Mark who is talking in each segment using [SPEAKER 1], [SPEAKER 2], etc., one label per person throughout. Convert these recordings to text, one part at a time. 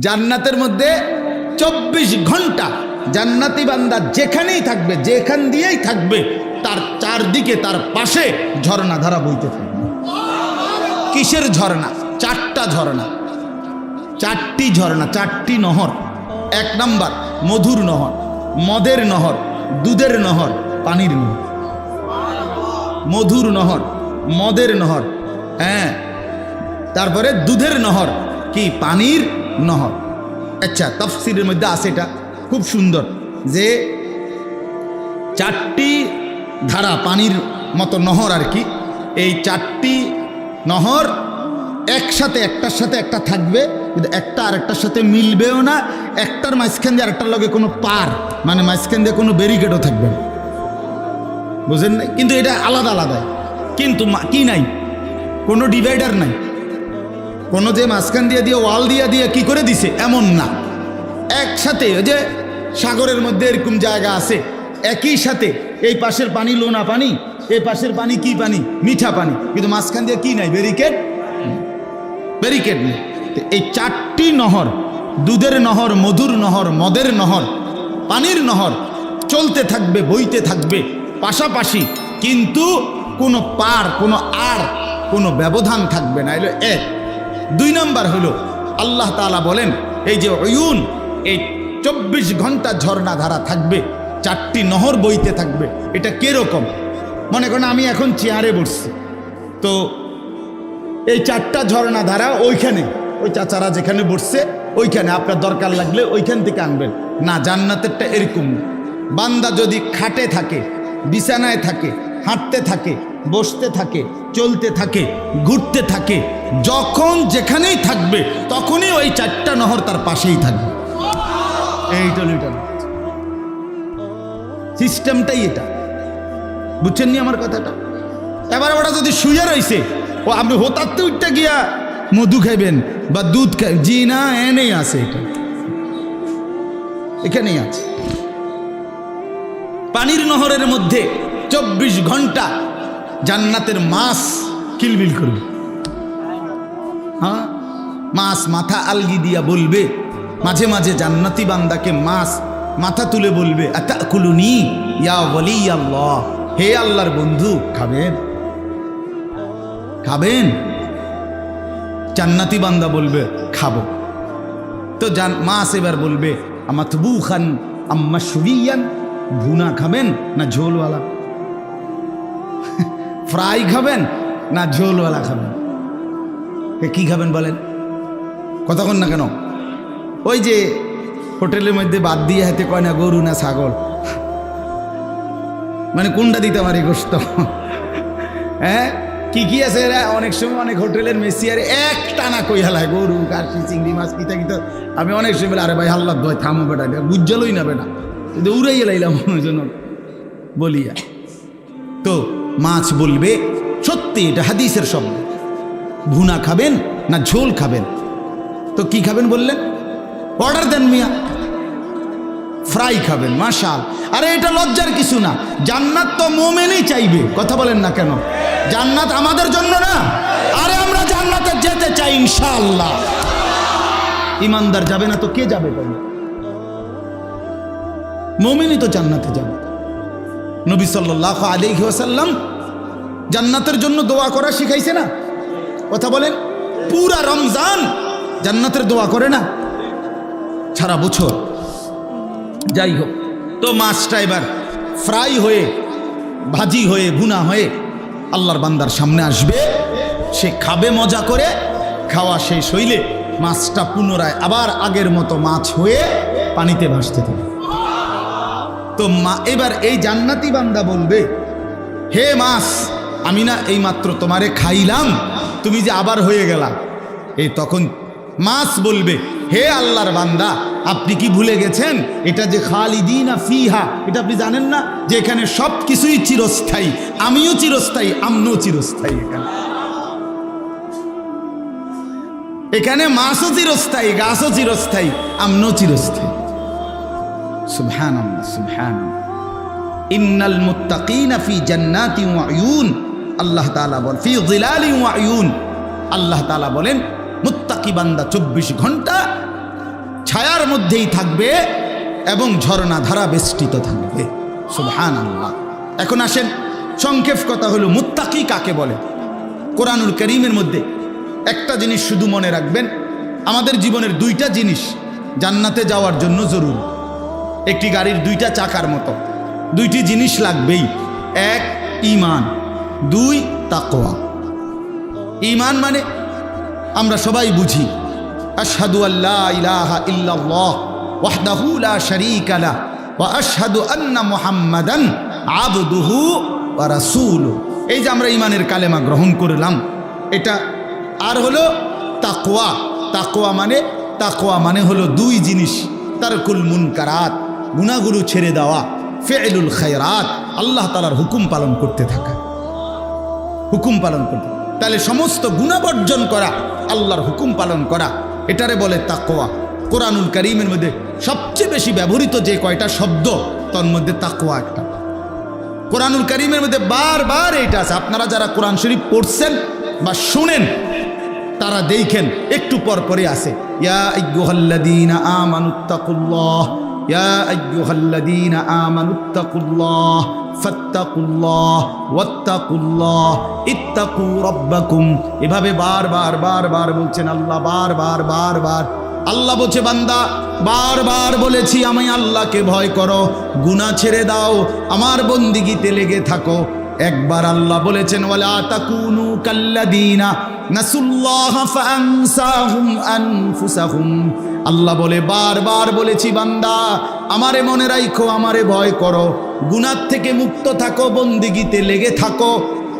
[SPEAKER 1] জান্নাতের মধ্যে 24 ঘন্টা জান্নাতি বান্দা যেখানেই থাকবে, যেখান দিয়েই থাকবে, তার চারদিকে তার পাশে ঝর্ণা ধারা বইতে থাকবে। কিসের ঝর্ণা? 4টা ঝর্ণা, 4টি ঝর্ণা, 4টি নহর। 1 নাম্বার মধুর নহর, মদের নহর, দুধের নহর, পানির নহর। মধুর নহর, মদের নহর, হ্যাঁ, তারপরে দুধের নহর, কি পানির নহর। আচ্ছা, তাফসীরের মধ্যে আছে এটা খুব সুন্দর যে 4টি ধারা পানির মতো নহর আর কি। এই 4টি নহর একসাথে একটার সাথে একটা থাকবে, কিন্তু একটা আরেকটার সাথে মিলবেও না। একটার মাঝখান দিয়ে আরেকটার লগে কোনো পার, মানে মাঝখান দিয়ে কোনো ব্যারিকেডও থাকবে না, বুঝেন না? কিন্তু এটা আলাদা আলাদা, কিন্তু কি নাই, কোনো ডিভাইডার নাই, কোনো যে মাঝখান দিয়ে দিয়ে ওয়াল দিয়ে দিয়ে কি করে দিছে এমন না। একসাথে, ওই যে সাগরের মধ্যে এরকম জায়গা আছে, একই সাথে এই পাশের পানি লোনা পানি, এই পাশের পানি কি পানি, মিঠা পানি, কিন্তু মাঝখান দিয়ে কি নাই, ব্যারিকেড, ব্যারিকেড নেই। এই 4টি নহর, দুধের নহর, মধুর নহর, মদের নহর, পানির নহর চলতে থাকবে, বইতে থাকবে পাশাপাশি, কিন্তু কোনো পার, কোনো আর কোনো ব্যবধান থাকবে না। এলো 1। 2 নাম্বার হলো আল্লাহ তাআলা বলেন এই যে উয়ুন, এই 24 ঘন্টা ঝর্ণা ধারা থাকবে, 4টি নহর বইতে থাকবে। এটা কিরকম? মনে করেন আমি এখন চেয়ারে বসছি, তো এই 4টা ঝর্ণা ধারা ওইখানে, ওই চাচারা যেখানে বসছে ওইখানে, আপনার দরকার লাগলে ওইখান থেকে আনবেন না। জান্নাতেরটা এরকম না। বান্দা যদি খাটে থাকে, বিছানায় থাকে, হাঁটতে থাকে, বসতে থাকে, চলতে থাকে, ঘুরতে থাকে, যখন যেখানেই থাকবে তখনই ওই 4টা নহর তার পাশেই থাকবে। এইটা সিস্টেমটাই এটা, বুঝছেন নি আমার কথাটা? এবার ওরা যদি শুয়ে রয়েছে, ও আপনি হোতাতে উঠতে গিয়া মধু খাইবেন বা দুধ খাই, জি না, এনেই আছে, এটা এখানেই আছে। পানির নহরের মধ্যে 24 ঘন্টা জান্নাতের মাছ কিলবিল করবে। হ্যাঁ, মাছ মাথা আলগি দিয়া বলবে, মাঝে মাঝে জান্নাতি বান্দাকে মাছ মাথা তুলে বলবে, আতাকুলুনি ইয়া ওয়ালি আল্লাহ, হে আল্লাহর বন্ধু, খাবেন, খাবেন? জান্নাতি বান্দা বলবে খাবো। তো মাছ এবার বলবে, আমাতবুখান আম্মাশউইয়ান, ভুনা খাবেন না ঝোলওয়ালা? ফ্রাই খাবেন না ঝোলওয়ালা খাবেন? কি খাবেন বলেন? কতক্ষণ না কেন? ওই যে হোটেলের মধ্যে বাদ দিয়ে হাতে কয় না গরু না ছাগল, মানে কোনটা দিতে পারি গোস্ত? হ্যাঁ, কি কি আছে এরা অনেক সময় অনেক হোটেলের মেসিয়ারে এক টানা কই হালায় গরু, কাশি, চিংড়ি মাছ, কিতা কিতা। আমি অনেক সময় আরে ভাই হাল্লা দয় থামো বেটা, বুঝালোই না বেটা, কিন্তু উড়াই এলাইলাম জন্য বলিয়া। তো মাছ বলবে, সত্যি এটা হাদিসের শব্দ, ভুনা খাবেন না ঝোল খাবেন? তো কি খাবেন বললেন? অর্ডার দেন মিয়া, ফ্রাই খাবেন। মাশাআল্লাহ। আরে এটা লজ্জার কিছু না, জান্নাত তো মুমিনই চাইবে, কথা বলেন না কেন? জান্নাত আমাদের জন্য না? আরে আমরা জান্নাতে যেতে চাই ইনশাআল্লাহ। ইমানদার যাবে না তো কে যাবে? মুমিনই তো জান্নাতে যাবে। নবী সাল্লাল্লাহু আলাইহি ওয়াসাল্লাম জান্নাতের জন্য দোয়া করা শিখাইছে না? কথা বলেন, পুরা রমজান জান্নাতের দোয়া করে না, সারা বছর। যাই হোক, তো মাছটা এবার ফ্রাই হয়ে, ভাজি হয়ে, ভুনা হয়ে আল্লাহর বান্দার সামনে আসবে, সে খাবে মজা করে। খাওয়া শেষ হইলে মাছটা পুনরায় আবার আগের মতো মাছ হয়ে পানিতে ভাসতে থাকে। তো এবার এই জান্নাতি বান্দা বলবে, হে মাছ, আমি না এইমাত্র তোমারে খাইলাম, তুমি যে আবার হয়ে গেলা। এই তখন মাছ বলবে, হে আল্লাহর বান্দা, আপনি কি ভুলে গেছেন এটা যে খালিদিনা ফিহা, এটা আপনি জানেন না যে এখানে সব কিছুই চিরস্থায়ী, আমিও চিরস্থায়ী, আমনও চিরস্থায়ী। এখানে মাছও চিরস্থায়ী, গাছও চিরস্থায়ী, আমনও চিরস্থায়ী। সুবহানাল্লাহ, সুবহানাল্লাহ। ইন্নাল মুত্তাকিনা ফি জান্নাতিন ওয়া উয়ুন, আল্লাহ তাআলা বলেন ফি যিলালিন ওয়া উয়ুন, আল্লাহ তাআলা বলেন মুত্তাকি বান্দা 24 ঘন্টা মধ্যেই থাকবে এবং ঝর্ণাধারা বেষ্টিত থাকবে। সুবহানাল্লাহ। এখন আসেন, সংক্ষেপ কথা হলো মুত্তাকি কাকে বলে। কোরআনুল কারীমের মধ্যে একটা জিনিস শুধু মনে রাখবেন, আমাদের জীবনের দুইটা জিনিস জান্নাতে যাওয়ার জন্য জরুরি। একটি গাড়ির দুইটা চাকার মতো দুইটি জিনিস লাগবেই। এক, ঈমান। দুই, তাকওয়া। ঈমান মানে আমরা সবাই বুঝি, আশহাদু আল্লা ইলাহা ইল্লাল্লাহ ওয়াহদাহু লা শারীকা লাহ ওয়া আশহাদু আন্না মুহাম্মাদান আবদুহু ওয়া রাসূলুহু। এই যে আমরা ঈমানের কালেমা গ্রহণ করলাম, এটা। আর হলো তাকওয়া। তাকওয়া মানে হলো দুই জিনিস, তারকুল মুনকারাত, গুনাহগুলো ছেড়ে দেওয়া, ফি'লুল খায়রাত, আল্লাহ তাআলার হুকুম পালন করতে থাকা, হুকুম পালন করতে। তাহলে সমস্ত গুনাহ বর্জন করা, আল্লাহর হুকুম পালন করা, এটারে বলে তাকওয়া। কোরআনুল কারীমের মধ্যে সবচেয়ে বেশি ব্যবহৃত যে কয়টা শব্দ, তার মধ্যে তাকওয়া একটা। কোরআনুল কারীমের মধ্যে বারবার এটা আছে। আপনারা যারা কোরআন শরীফ পড়ছেন বা শুনেন তারা দেখেন একটু পর পরে আছে, ইয়া আইয়ুহাল্লাযীনা আমানুত্তাকুল্লাহ, ইয়া আইয়ুহাল্লাযীনা আমানুত্তাকুল্লাহ ফাত্তাকুল্লাহ ওয়াত্তাকুল্লাহ ইত্তাকু রাব্বাকুম। এভাবে বারবার বলছেন আল্লাহ, বারবার। আল্লাহ বলছে, বান্দা বারবার বলেছি আমি আল্লাহকে ভয় করো, গুনাহ ছেড়ে দাও, আমার বন্দিগিতে লেগে থাকো। একবার আল্লাহ বলেছেন, ওয়ালা তাকুনু কাল্লাযীনা নাসুল্লাহ ফাআনসাহুম আনফুসাহুম। আল্লাহ বলে, বারবার বলেছি বান্দা আমারে মনে রাখো, আমারে ভয় করো, গুনাহ থেকে মুক্ত থাকো, বন্দিগিতে লেগে থাকো।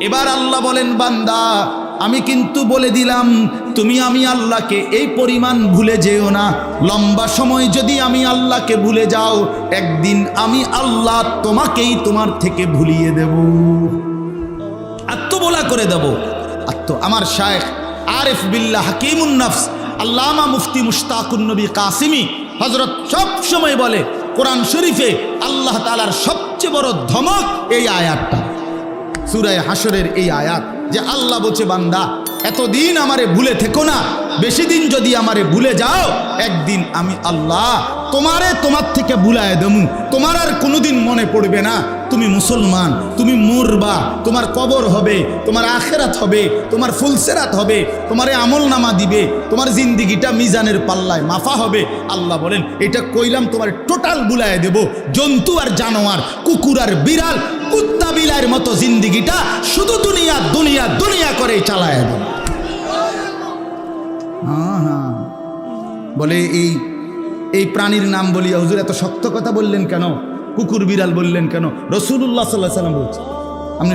[SPEAKER 1] এবার আল্লাহ বলেন, বান্দা আমি কিন্তু বলে দিলাম তুমি আমি আল্লাহকে এই পরিমাণ ভুলে যেও না। লম্বা সময় যদি আমি আল্লাহকে ভুলে যাও, একদিন আমি আল্লাহ তোমাকেই তোমার থেকে ভুলিয়ে দেব, আত্মবোলা করে দেব। আমার শায়েখ আরিফ বিল্লাহ হাকিমুন নফস আল্লামা মুফতি মুশতাকুন নবী কাসিমি হযরত সব সময় বলে, কোরআন শরীফে আল্লাহ তাআলার সবচেয়ে বড় ধমক এই আয়াতটা, সূরা হাশরের এই আয়াত, যে আল্লাহ বলছে বান্দা এতদিন আমারে ভুলে থেকো না, বেশি দিন যদি আমারে ভুলে যাও, একদিন আমি আল্লাহ তোমার থেকে ভুলায় দেবো, তোমার আর কোনোদিন মনে পড়বে না তুমি মুসলমান, তুমি মরবা, তোমার কবর হবে, তোমার আখেরাত হবে, তোমার ফুলসেরাত হবে, তোমারে আমল নামা দিবে, তোমার জিন্দিগিটা মিজানের পাল্লায় মাফা হবে। আল্লাহ বলেন এটা কইলাম তোমার টোটাল ভুলায় দেব, জন্তু আর জানোয়ার, কুকুর আর বিড়াল, কুত্তা বিলাইয়ের মতো জিন্দিগিটা শুধু দুনিয়া দুনিয়া দুনিয়া করে চালায় দেব। বলে এই প্রাণীর নাম বলিয়া হুজুর এত শক্ত কথা বললেন কেন, কুকুর বিড়াল বললেন কেন? রাসূলুল্লাহ সাল্লাল্লাহু আলাইহি ওয়াসাল্লাম বলছে আপনি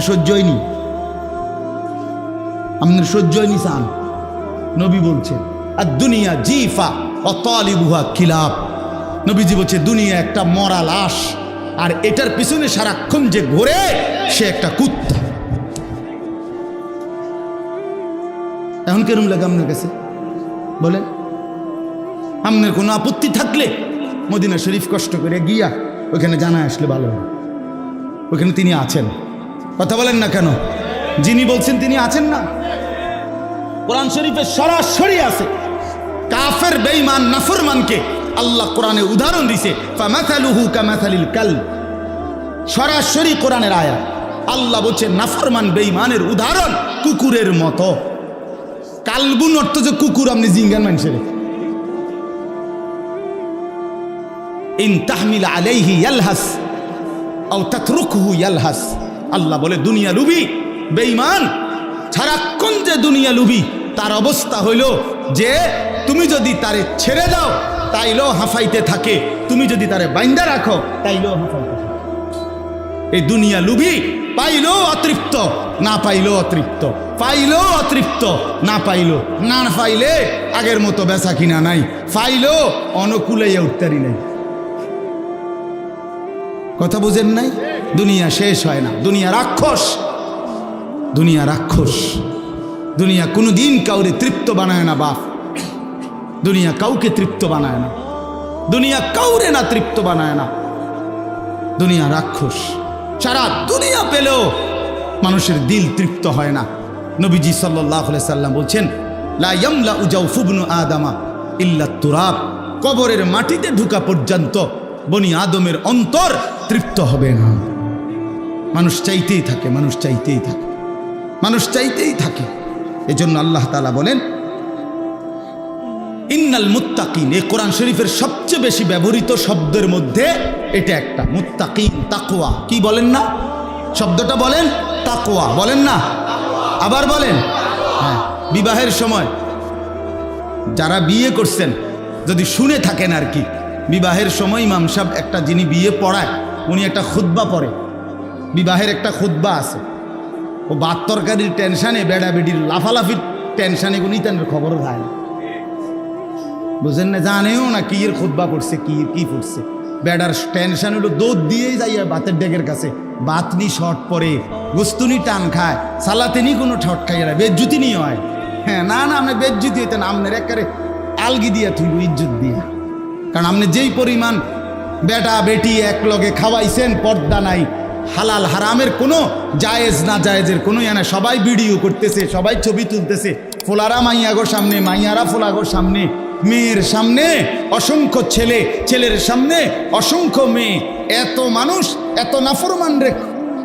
[SPEAKER 1] সহ্যই নি চান। নবী বলছেন আর দুনিয়া জিফা ও তালিবুহা কিলাব। নবীজি বলছে দুনিয়া একটা মরা লাশ, আর এটার পিছনে সারাক্ষণ যে ঘোরে সে একটা কুত্তা। এখন কেরম লাগে আপনার কাছে বলেন? আপনার কোনো আপত্তি থাকলে মদিনা শরীফ কষ্ট করে গিয়া ওইখানে জানা আসলে ভালো হয়, ওইখানে তিনি আছেন। কথা বলেন না কেন? যিনি বলছেন তিনি আছেন না? কোরআন শরীফে সরাসরি আছে, কাফের বেঈমান নাফরমানকে আল্লাহ কোরআনে উদাহরণ দিছে, ফামাথালুহু কামাথালিল কালব। সরাসরি কোরআনের আয়াত। আল্লাহ বলছে নাফরমান বেঈমানের উদাহরণ কুকুরের মতো। কালবুন অর্থ যে কুকুর, আপনি জিঙ্গান মানুষের। ইন তাহমিল আলাইহি ইয়ালহাস আও তাতরুকহু ইয়ালহাস। আল্লাহ বলে দুনিয়া লুবি বেঈমান সারাক্ষণ যে দুনিয়া লুবি, তার অবস্থা হইল যে তুমি যদি তারে ছেড়ে দাও তাইলেও হাঁফাইতে থাকে, তুমি যদি তারে বাইন্দা রাখো তাইলেও হাঁফাইতে থাকে। এই দুনিয়া লুবি পাইলেও অতৃপ্ত, না পাইলেও অতৃপ্ত, পাইলেও অতৃপ্ত, না পাইলেও, না পাইলে আগের মতো বেচা কিনা নাই, পাইলেও অনুকূলে উঠতারি নাই। কথা বুঝেন নাই? দুনিয়া শেষ হয় না, দুনিয়া রাক্ষস, দুনিয়া রাক্ষস। দুনিয়া কোনোদিন কাউরে তৃপ্ত বানায় না বাপ, দুনিয়া কাউকে তৃপ্ত বানায় না, দুনিয়া কাউরে না তৃপ্ত বানায় না। দুনিয়া রাক্ষস, সারা দুনিয়া পেলেও মানুষের দিল তৃপ্ত হয় না। নবীজি সাল্লাল্লাহু আলাইহি সাল্লাম বলছেন লা ইয়ামলাউ জাওফু ইবনু আদামা ইল্লা তুরাব। কবরের মাটিতে ঢুকা পর্যন্ত বনি আদমের অন্তর তৃপ্ত হবে না। মানুষ চাইতেই থাকে, মানুষ চাইতেই থাকে, মানুষ চাইতেই থাকে। এজন্য আল্লাহ তাআলা বলেন ইন্নাল মুত্তাকিন, এই কোরআন শরীফের সবচেয়ে বেশি ব্যবহৃত শব্দের মধ্যে এটা একটা, মুত্তাকিন, তাকওয়া। কি বলেন না শব্দটা? বলেন তাকওয়া, বলেন না, আবার বলেন। হ্যাঁ, বিবাহের সময় যারা বিয়ে করছেন যদি শুনে থাকেন আর কি, বিবাহের সময় ইমাম সাহেব একটা, যিনি বিয়ে পড়ায় উনি একটা খুতবা পড়ে, বিবাহের একটা খুতবা আছে। ও ভাত তরকারির টেনশানে, বেড়া বেডির লাফালাফির টেনশানে উনি তেন খবরও যায় না, বুঝেন না, জানেও না কি এর খুতবা পড়ছে, কি পড়ছে। বেড়ার টেনশন হলো দৌড় দিয়েই যাইয়া বাতের ডেকের কাছে, বাতনি শর্ট পরে, গোস্তুনি টান খায়, সালাতেনি কোনো ঠট খাইয়া না, বেজ্জুতি নিয়ে হয়। হ্যাঁ, না না, আপনি বেজ্জুতি হইতেন, আপনার একেবারে আলগি দিয়া থুইব ইজ্জত দিয়া। কারণ আপনি যেই পরিমাণ বেটা বেটি এক লগে খাওয়াইছেন, পর্দা নাই, হালাল হারামের কোনো জায়েজ না জায়েজের কোনো না, সবাই ভিডিও করতেছে, সবাই ছবি তুলতেছে, ফোলারা মাইয়াগোর সামনে, মাইয়ারা ফোলাগোর সামনে, মেয়ের সামনে অসংখ্য ছেলে, ছেলের সামনে অসংখ্য মেয়ে, এত মানুষ, এত নাফরমান রে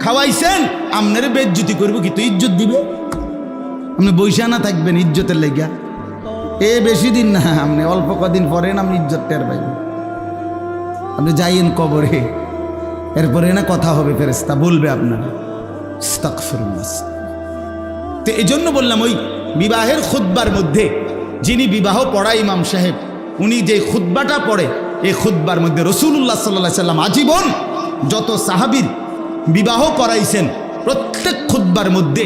[SPEAKER 1] খাওয়াইছেন, আপনার বেজ্জুতি করবো কি? তো ইজ্জত দিবে, আপনি বৈশা না থাকবেন ইজ্জতের লেগা। বেশি দিন না, আপনি অল্প কদিন পরে আপনি ইজ্জত টের পাইবেন। আপনি যাইয়েন কবরে, এরপরে না কথা হবে, ফেরেশতা বলবে আপনারা আস্তাগফিরুল্লাহ। তো এই জন্য বললাম, ওই বিবাহের খুতবার মধ্যে যিনি বিবাহ পড়ায় ইমাম সাহেব, উনি যে খুতবাটা পড়ে, এই খুতবার মধ্যে রাসূলুল্লাহ সাল্লাল্লাহু আলাইহি সাল্লাম আজীবন যত সাহাবীর বিবাহ পড়াইছেন, প্রত্যেক খুতবার মধ্যে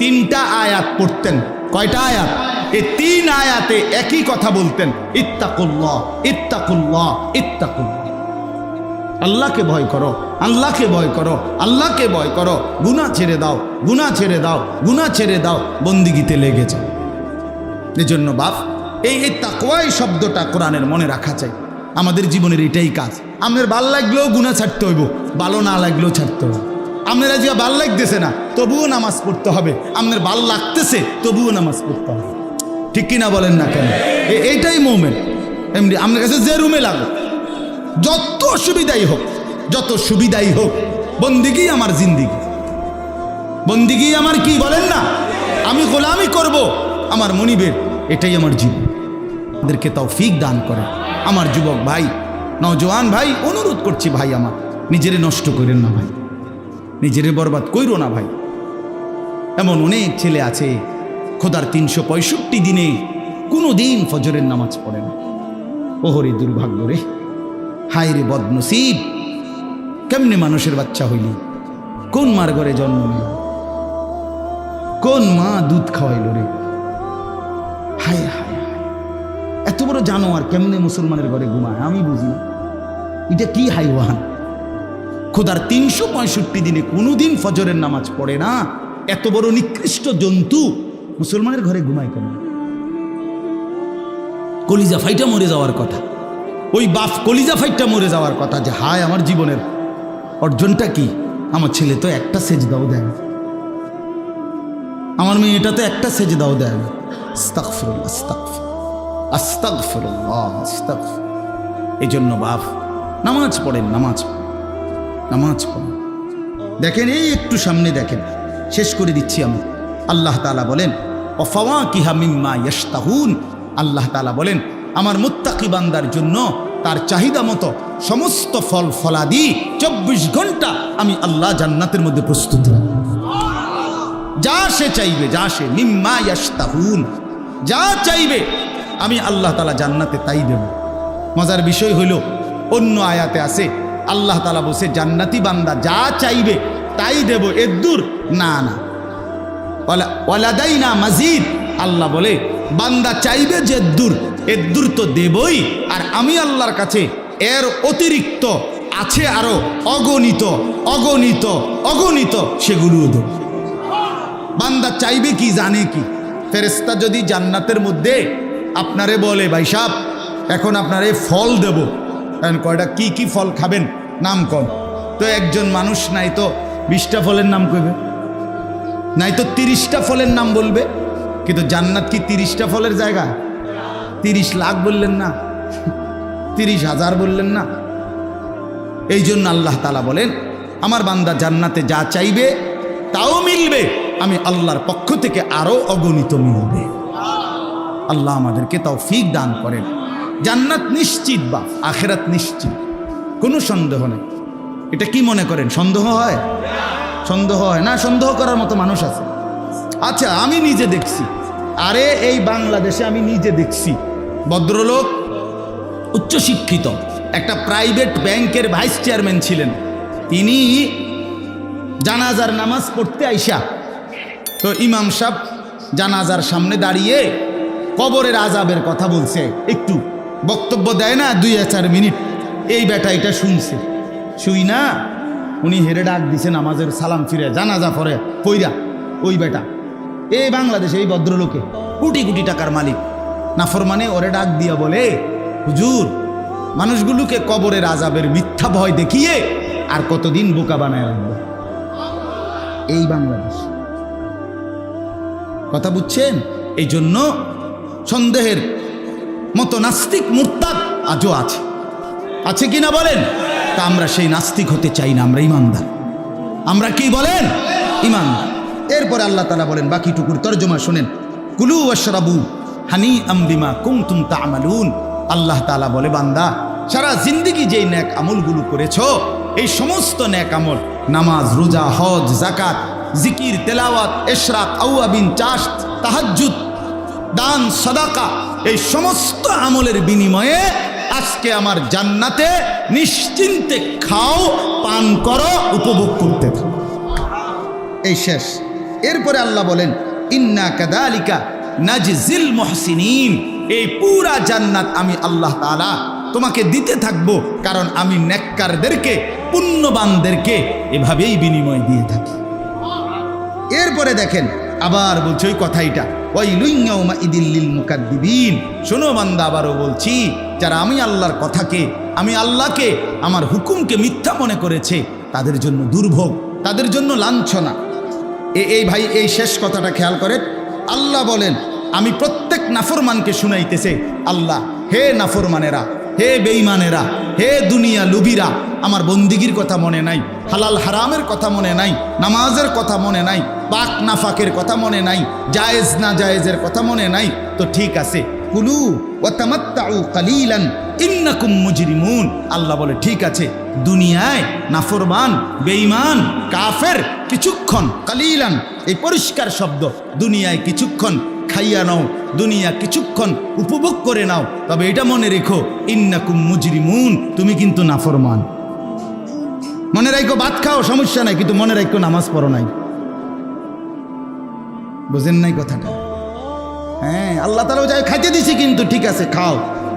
[SPEAKER 1] 3টা আয়াত পড়তেন। কয়টা আয়াত? এই 3 আয়াতে একই কথা বলতেন, ইত্তাকুল্লাহ, ইত্তাকুল্লাহ, ইত্তাকুল্লাহ। আল্লাহকে ভয় করো, আল্লাহকে ভয় করো, আল্লাহকে ভয় করো, গুনাহ ছেড়ে দাও, গুনাহ ছেড়ে দাও, গুনাহ ছেড়ে দাও, বন্দিগিতে লেগে যাও। এজন্য বাপ, এই তাকওয়া এই শব্দটা কোরআনের মনে রাখা চাই। আমাদের জীবনের এটাই কাজ। আপনার ভাল লাগলেও গুনাহ ছাড়তে হইব, ভালো না লাগলেও ছাড়তে হবে। আপনার আজকে ভাল লাগতেছে না, তবুও নামাজ পড়তে হবে। আপনার ভাল লাগতেছে, তবুও নামাজ পড়তে হবে। ঠিক কিনা বলেন না কেন? এইটাই মোমেন্ট। এমনি আপনার কাছে যে রুমে লাগো, যত সুবিধাই হোক, যত সুবিধাই হোক, বন্দিগি আমার জিন্দিগি, বন্দিগি আমার কি বলেন না, আমি গোলামি করব আমার মনিবের, এটাই আমার জীবন। আমাদেরকে তৌফিক দান করে। আমার যুবক ভাই, নওজোয়ান ভাই, অনুরোধ করছি ভাই, আমার নিজেরে নষ্ট করেন না ভাই, নিজেরে বরবাদ কইরো না ভাই। এমন অনেক ছেলে আছে খোদার 365 দিনে কোনো দিন ফজরের নামাজ পড়ে না। ওহরে দুর্ভাগ্য রে, হায় রে বদনসিব, কেমনে মানুষের বাচ্চা হইলি? কোন মার ঘরে জন্ম নিল? কোন মা দুধ খাওয়াইল রে? হায় হায়, এত বড় জানোয়ার কেমনে মুসলমানের ঘরে ঘুমায়? আমি বুঝি না, এটা কি হাইওয়ান? খোদার 365 দিনে কোনোদিন ফজরের নামাজ পড়ে না, এত বড় নিকৃষ্ট জন্তু মুসলমানের ঘরে ঘুমায় কেন? কলিজা ফাইটা মরে যাওয়ার কথা, ওই বাপ কলিজা ফাইটা মরে যাওয়ার কথা, যে হায় আমার জীবনের অর্জনটা কি? আমার ছেলে তো একটা সেজদাও দেয় না, আমার মেয়েটা তো একটা সেজদাও দেয় না। আস্তাগফিরুল্লাহ, আস্তাগফিরুল্লাহ, আস্তাগফিরুল্লাহ, আস্তাগফিরুল্লাহ। এই জন্য বাপ নামাজ পড়েন, নামাজ নামাজ পড়েন। দেখেন এই একটু সামনে দেখেন, শেষ করে দিচ্ছি আমি। আল্লাহ তাআলা বলেন ওয়াফাওয়াকিহা মিম্মা ইয়াশতাহুন, আল্লাহ তাআলা বলেন আমার মুত্তাকি বান্দার জন্য তার চাহিদা মতো সমস্ত ফল ফলাদি 24 ঘন্টা আমি আল্লাহ জান্নাতের মধ্যে প্রস্তুত রাখি। যা সে চাইবে, যা সে মিম্মা ইয়াশতাহুন, যা চাইবে আমি আল্লাহ তাআলা জান্নাতে তাই দেব। মজার বিষয় হইল অন্য আয়াতে আছে আল্লাহ তাআলা বলছে জান্নাতি বান্দা যা চাইবে তাই দেব, এদ্দুর না না, ওয়ালাদাইনা মাজিদ। আল্লাহ বলে বান্দা চাইবে যে এদ্দুর তো দেবই, আর আমি আল্লাহর কাছে এর অতিরিক্ত আছে আরো অগণিত অগণিত অগণিত, সেগুলোও দেব। বান্দা চাইবে কি জানে কি? ফেরেশতা যদি জান্নাতের মধ্যে আপনারে বলে ভাই সাহেব এখন আপনারে ফল দেব, কয়টা কি কি ফল খাবেন নাম কম, তো একজন মানুষ নাই তো 20টা ফলের নাম কইবে, নাই তো 30টা ফলের নাম বলবে। কিন্তু জান্নাত কি 30টা ফলের জায়গা? 30 লাখ বললেন না, 30,000 বললেন না? এই জন্য আল্লাহ তাআলা বলেন আমার বান্দা জান্নাতে যা চাইবে তাও মিলবে, আমি আল্লাহর পক্ষ থেকে আরো অগণিত মিলবে। আল্লাহ আমাদেরকে তৌফিক দান করেন। জান্নাত নিশ্চিত বা আখিরাত নিশ্চিত, কোনো সন্দেহ নেই। এটা কি মনে করেন সন্দেহ হয়? সন্দেহ হয় না? সন্দেহ করার মতো মানুষ আছে? আচ্ছা, আমি নিজে দেখছি, আরে এই বাংলাদেশে আমি নিজে দেখছি ভদ্রলোক উচ্চশিক্ষিত একটা প্রাইভেট ব্যাংকের ভাইস চেয়ারম্যান ছিলেন। তিনি জানাজার নামাজ পড়তে আইসা তো ইমাম সাহেব জানাজার সামনে দাঁড়িয়ে কবরের আযাবের কথা বলছে, একটু বক্তব্য দেয় না 2-4 মিনিট, এই বেটা এটা শুনছে। শুই না উনি হেরে ডাক দিছে নামাজের সালাম ফিরে জানাজা পরে কইরা। ওই বেটা এই বাংলাদেশে এই ভদ্রলোকে কোটি কোটি টাকার মালিক নাফরমানে ওরে ডাক দিয়া বলে, হুজুর মানুষগুলোকে কবরের আযাবের মিথ্যা ভয় দেখিয়ে আর কতদিন বোকা বানায় রাখবো? এই বাংলাদেশ, কথা বুঝছেন? এই জন্য সন্দেহের মতো নাস্তিক মুরতাদ আজও আছে, আছে কিনা বলেন? তা আমরা সেই নাস্তিক হতে চাই না, আমরা ইমানদার। আমরা কি বলেন? ইমানদার। এরপরে আল্লাহ তাআলা বলেন বাকিটুকুর তরজমা শুনেন, কুলু ওয়াশরাবু হানিআম বিমা কুনতুম তা'মালুন। আল্লাহ তাআলা বলে বান্দা সারা জিন্দেগি যেই নেক আমলগুলো করেছো, এই সমস্ত নেক আমল নামাজ, রোজা, হজ, যাকাত, জিকির, তেলাওয়াত, ইশরাক, আওয়াবিন, চাষ, তাহাজ্জুদ, দান, সাদাকা, এই সমস্ত আমলের বিনিময়ে আজকে আমার জান্নাতে নিশ্চিন্তে খাও, পান করো, উপভোগ করতে থাকো। এই শেষ। এরপরে আল্লাহ বলেন ইন্না কাযালিকা নাজজিল মুহসিনিন। এই পুরা জান্নাত আমি আল্লাহ তাআলা তোমাকে দিতে থাকবো, কারণ আমি নেককারদেরকে, পুণ্যবানদেরকে এভাবেই বিনিময় দিয়ে থাকি। এরপরে দেখেন আবার বলছে ওই কথাইটা, ওয়াইলুন ইয়াউমাইদিল লিল মুকাদ্দিবিন। শোনো বান্দা, আবারও বলছি, যারা আমি আল্লাহর কথাকে, আমি আল্লাহকে, আমার হুকুমকে মিথ্যা মনে করেছে, তাদের জন্য দুর্ভোগ, তাদের জন্য লাঞ্ছনা। এই ভাই এই শেষ কথাটা খেয়াল করেন। আল্লাহ বলেন আমি প্রত্যেক নাফরমানকে শুনাইতেছে, আল্লাহ হে নাফরমানেরা, হে বেঈমানেরা, হে দুনিয়া লুবিরা, আমার বন্দিগির কথা মনে নাই, হালাল হারামের কথা মনে নাই, নামাজের কথা মনে নাই, পাক নাফাকের কথা মনে নাই, জায়েজ না জায়েজের কথা মনে নাই, তো ঠিক আছে, কুলু ওয়া তামাত্তাউ কালিলান ইন্নাকুম মুজরিমুন। আল্লাহ বলে ঠিক আছে, দুনিয়ায় নাফরমান, বেঈমান, কাফের কিছুক্ষণ, কালিলান এই পরিষ্কার শব্দ, দুনিয়ায় কিছুক্ষণ খাইয়া নাও, দুনিয়া কিছুক্ষণ উপভোগ করে নাও, তবে এটা মনে রেখো ইন্নাকুম মুজরিমুন, তুমি কিন্তু নাফরমান। মনে রাখো ভাত খাও সমস্যা নাই, কিন্তু মনে রাখো নামাজ পড়ো নাই। বুঝেন নাই কথাটা? হ্যাঁ, আল্লাহ তাআলা যাই খাইতে দিছি, কিন্তু ঠিক আছে খাও,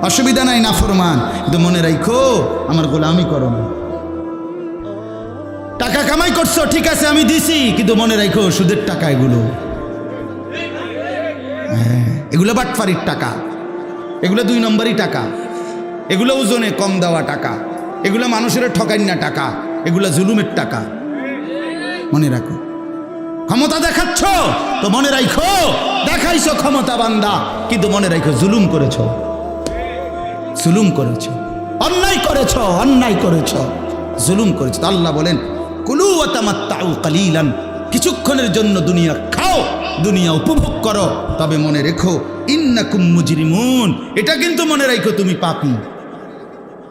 [SPEAKER 1] অসুবিধা নাই, নাফরমান, কিন্তু মনে রাখো আমার গোলামি করো না। টাকা কামাই করছো, ঠিক আছে আমি দিছি, কিন্তু মনে রাখো সুদের টাকা এগুলো, হ্যাঁ এগুলো বাটফারির টাকা, এগুলো 2 নম্বরই টাকা, এগুলো ওজনে কম দেওয়া টাকা, এগুলো মানুষের ঠকাইনা টাকা, এগুলো জুলুমের টাকা। মনে রাখো, ক্ষমতা দেখাচ্ছ তো মনে রাখো দেখাইছো ক্ষমতা বান্দা, কিন্তু মনে রাখো জুলুম করেছো, জুলুম করেছো, অন্যায় করেছো, অন্যায় করেছো, জুলুম করেছো। আল্লাহ বলেন কুলু ওয়া তামাত্তাউ কালিলান, কিছুক্ষণের জন্য দুনিয়া খাও, দুনিয়া উপভোগ করো, তবে মনে রেখো ইন্নাকুম মুজরিমুন, এটা কিন্তু মনে রাখো তুমি পাপী,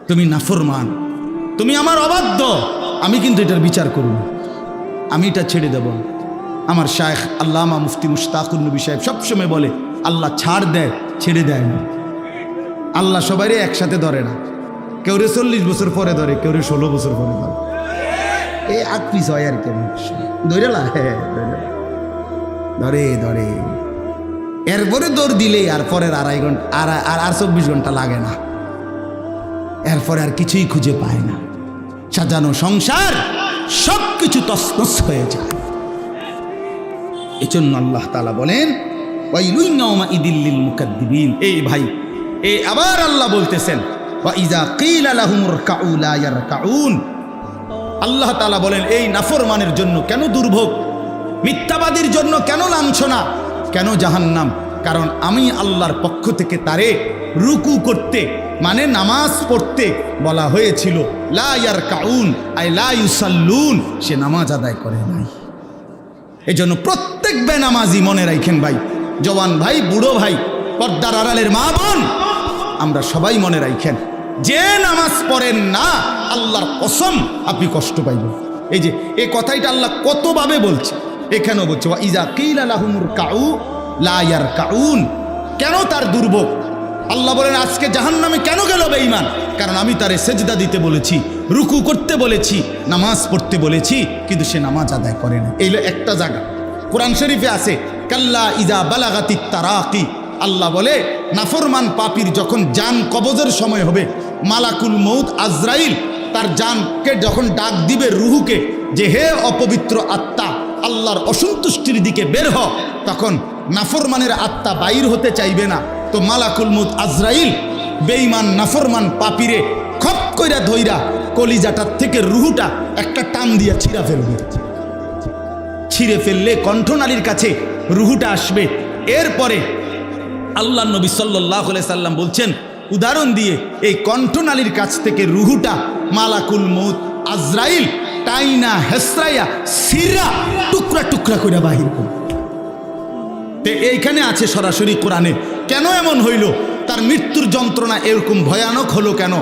[SPEAKER 1] তুমি নাফরমান, তুমি আমার অবাধ্য, আমি কিন্তু এটার বিচার করব, আমি এটা ছেড়ে দেব। আমার শায়েখ আল্লামা মুফতি মুশতাকুর নবী সাহেব সবসময় বলে আল্লাহ ছাড় দেয়, ছেড়ে দেয় না। আল্লাহ সবাইরে একসাথে ধরে না, কেউরে 40 বছর পরে ধরে, কেউরে 16 বছর পরে ধরে, এই 8 পিস হয় আর কেন ধরে লা, হ্যাঁ ধরে ধরে, এরপরে দৌড় দিলে আর পরের 2.5 ঘন্টা আর 24 ঘন্টা লাগে না, এরপরে আর কিছুই খুঁজে পায় না, সাজানো সংসার সব কিছু তছনছ হয়ে যায়। এজন্য আল্লাহ তাআলা বলেন ওয়াইলুন ইয়াউমাইদিল লিল মুকাদ্দিবিন। এই ভাই, এই আবার আল্লাহ বলতেছেন ওয়া ইযা কিলা লাহুমুর কাউ লা ইয়ারকাউন। আল্লাহ তাআলা বলেন এই নাফরমানের জন্য কেন দুর্ভোগ, মিথ্যাবাদীর জন্য কেন লাঞ্ছনা, কেন জাহান্নাম, কারণ আমি আল্লাহর পক্ষ থেকে তারে রুকু করতে মানে নামাজ পড়তে বলা হয়েছিল। লা ইয়ারকাউন আই লা ইউসাল্লুন, সে নামাজ আদায় করে নাই। এজন্য প্রত্যেক বেনামাজি মনে রাখেন ভাই, জওয়ান ভাই, বুড়ো ভাই, পর্দার আড়ালের মা বোন, আমরা সবাই মনে রাখেন, যে নামাজ পড়েন না আল্লাহর কসম আপনি কষ্ট পাইবেন। এই যে এই কথাইটা আল্লাহ কতভাবে বলছে, এখানেও বলছে ওয়া ইজা কিলা লাহুমুর কাউ লা ইয়ারকাউন। কেন তার দুর্ভোগ? আল্লাহ বলেন আজকে জাহান্নামে কেন গেল বেঈমান? কারণ আমি তারে সেজদা দিতে বলেছি, রুকু করতে বলেছি, নামাজ পড়তে বলেছি, কিন্তু সে নামাজ আদায় করে না। এই একটা জায়গা কোরআন শরীফে আছে, কাল্লা ইজা বালাগাতিত তারাকি। আল্লাহ বলে নাফরমান পাপীর যখন জান কবজের সময় হবে, মালাকুল মউত আজরাইল তার জানকে যখন ডাক দিবে রুহুকে, যে হে অপবিত্র আত্মা আল্লাহর অসন্তুষ্টির দিকে বের হ, তখন নাফরমানের আত্মা বাইর হতে চাইবে না। তো মালাকুল মউত আজরাইল বেঈমান নাফরমান পাপীরে খপ কইরা ধইরা কলিজাটার থেকে রুহুটা একটা টান দিয়া ছিঁড়া ফেলবে। ছিঁড়ে ফেললে কণ্ঠনালীর কাছে রুহুটা আসবে। এরপরে আল্লাহ নবী সাল্লাল্লাহু আলাইহি সাল্লাম বলছেন উদাহরণ দিয়ে, এই কণ্ঠনালীর কাছ থেকে রুহুটা মালাকুল মউত আজরাইল টাইনা হেসরাইয়া সিরা টুকরা টুকরা করে বাহির করবে। এইখানে আছে সরাসরি কোরআনে। কেন এমন হইল? তার মৃত্যুর যন্ত্রণা এরকম ভয়ানক হলো কেন?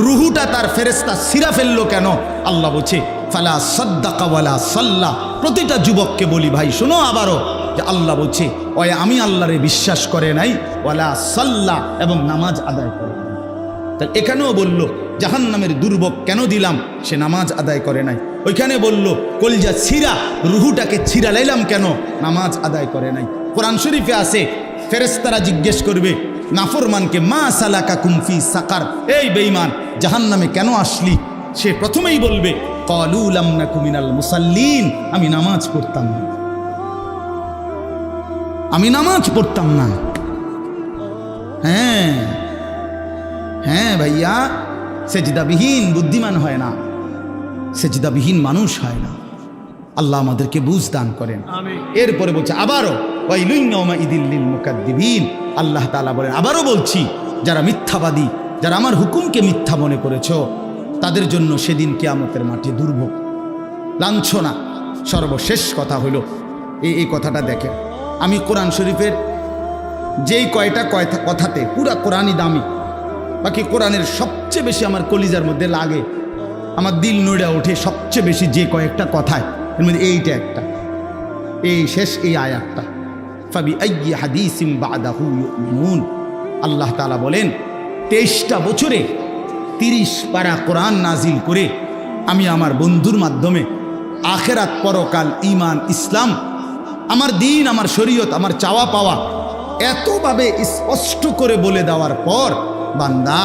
[SPEAKER 1] রুহুটা তার ফেরেশতা সিরা ফেললো কেন? আল্লাহ বলছে ফালা সাদ্দাকা ওয়ালা সাল্লা। প্রতিটা যুবককে বলি ভাই শোনো আবারও, যে আল্লাহ বলছে ওয়া আমি আল্লাহরে বিশ্বাস করে নাই, ওয়ালা সাল্লা, এবং নামাজ আদায় করে নাই। তাহলে এখানেও বলল জাহান্নামের দুর্ভোগ কেন দিলাম? সে নামাজ আদায় করে নাই। ওইখানে বলল কলজা ছিঁড়া, রুহুটাকে ছিঁড়া লাইলাম কেন? নামাজ আদায় করে নাই। কোরআন শরীফে আছে ফেরেশতারা জিজ্ঞেস করবে নাফরমানকে, মা সালাকাকুম ফি সাকার, এই বেঈমান জাহান্নামে কেন আসলি? সে প্রথমেই বলবে ক্বালু লাম নাকু মিনাল মুসাল্লিন, আমি নামাজ পড়তাম না, আমি নামাজ পড়তাম না। হ্যাঁ হ্যাঁ ভাইয়া, সেজদাবিহীন বুদ্ধিমান হয় না, সেজদাবিহীন মানুষ হয় না। আল্লাহ আমাদেরকে বুঝ দান করেন। এরপরে বলছে আবারও ওয়াইলুন ইয়াউমাইযিল লিল মুকাদ্দিবিন। আল্লাহ তাআলা বলেন আবারও বলছি, যারা মিথ্যাবাদী, যারা আমার হুকুমকে মিথ্যা মনে করেছো, তাদের জন্য সেদিন কিয়ামতের মাঠে দুর্ভোগ, লাঞ্ছনা। সর্বশেষ কথা হলো এই কথাটা দেখেন, আমি কোরআন শরীফের যেই কয়টা কথাতে পুরা কোরআনই দামি, বাকি কোরআনের সবচেয়ে বেশি আমার কলিজার মধ্যে লাগে, আমার দিল নড়ে ওঠে সবচেয়ে বেশি যে কয়েকটা কথায়, এর মধ্যে এইটা একটা, এই শেষ এই আয়াতটা, ফাবি আইয়ি হাদিসিম বাদাহু ইউমিনুন। আল্লাহ তাআলা বলেন 23টা বছরে 30 পারা কোরআন নাজিল করে আমি আমার বন্ধুর মাধ্যমে আখেরাত, পরকাল, ঈমান, ইসলাম, আমার দিন, আমার শরীয়ত, আমার চাওয়া পাওয়া এতভাবে স্পষ্ট করে বলে দেওয়ার পর, বান্দা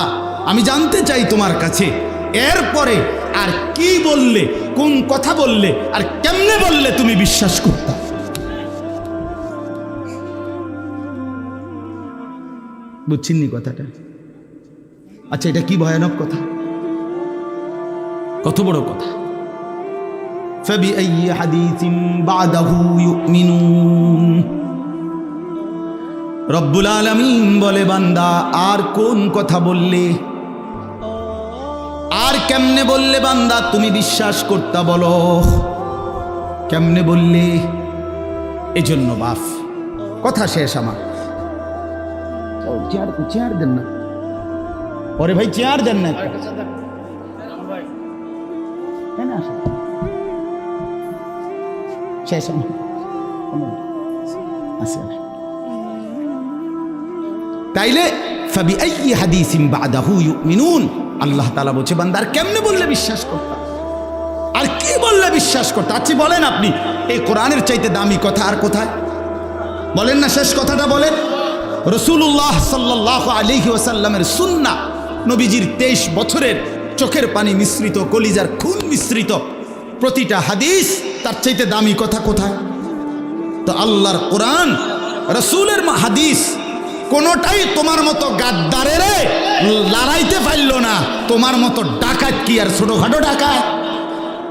[SPEAKER 1] আমি জানতে চাই তোমার কাছে এরপরে আর কি বললে, কোন কথা বললে, আর কেমনে বললে তুমি বিশ্বাস করতা? বুঝছেননি কথাটা? আচ্ছা, এটা কি ভয়ানক কথা, কত বড় কথা। ফাবিআইয়ি হাদিসিন বাদাহু ইউমিনুন। রব্বুল আলামিন বলে বান্দা আর কোন কথা বললে, আর কেমনে বললে বান্দা তুমি বিশ্বাস করতা? বলো কেমনে বললে? এজন্য বাপ কথা শেষ আমার। চেয়ার দেন না, ওরে ভাই চেয়ার দেন না, শেষ আমার। তাইলে ফাবিআইয়ি হাদিসিন বাদাহু ইউমিনুন। আল্লাহ তাআলা বলছে বান্দা আর কেমনে বললে বিশ্বাস করতা, আর কি বললে বিশ্বাস করতা? আচ্ছা বলেন আপনি, এই কোরআনের চাইতে দামি কথা আর কোথায়? বলেন না, শেষ কথাটা বলেন। রাসূলুল্লাহ সাল্লাল্লাহু আলাইহি ওয়াসাল্লামের সুন্নাহ, নবীজির 23 বছরের চোখের পানি মিশ্রিত, কলিজার খুন মিশ্রিত প্রতিটা হাদিস, তার চাইতে দামি কথা কোথায়? তো আল্লাহর কোরআন, রাসূলের হাদিস কোনোটাই তোমার মতো গাদ্দারের লড়াইতে পারল না। তোমার মতো ডাকাত কি আর ছোটখাটো ডাকাত?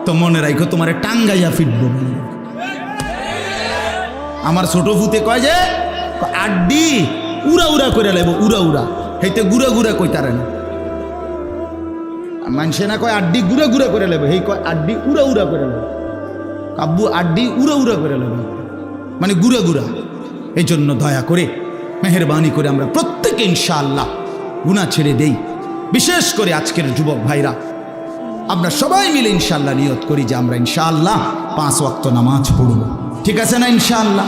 [SPEAKER 1] তো মনে রাখো তোমারে টাঙ্গাইয়া ফিরব। আমার ছোট ভূতে কয় যে আড্ডি উড়া উড়া করে লেব, উড়া উড়া, হেইতে গুড়া গুড়া কইতারে না। মানুষে না কয় আড্ডি গুড়া গুড়া করে লেবে, হেই কয় আড্ডি উড়া উড়া করে লেবে। আব্বু আড্ডি উড়া উড়া করে লেবে, মানে গুড়া গুড়া। এই জন্য দয়া করে মেহেরবানি করে আমরা প্রত্যেকে ইনশাআল্লাহ গুনাহ ছেড়ে দেই। বিশেষ করে আজকের যুবক ভাইরা, আমরা সবাই মিলে ইনশাআল্লাহ নিয়ত করি যে আমরা ইনশাআল্লাহ 5 ওয়াক্ত নামাজ পড়ব। ঠিক আছে না ইনশাআল্লাহ?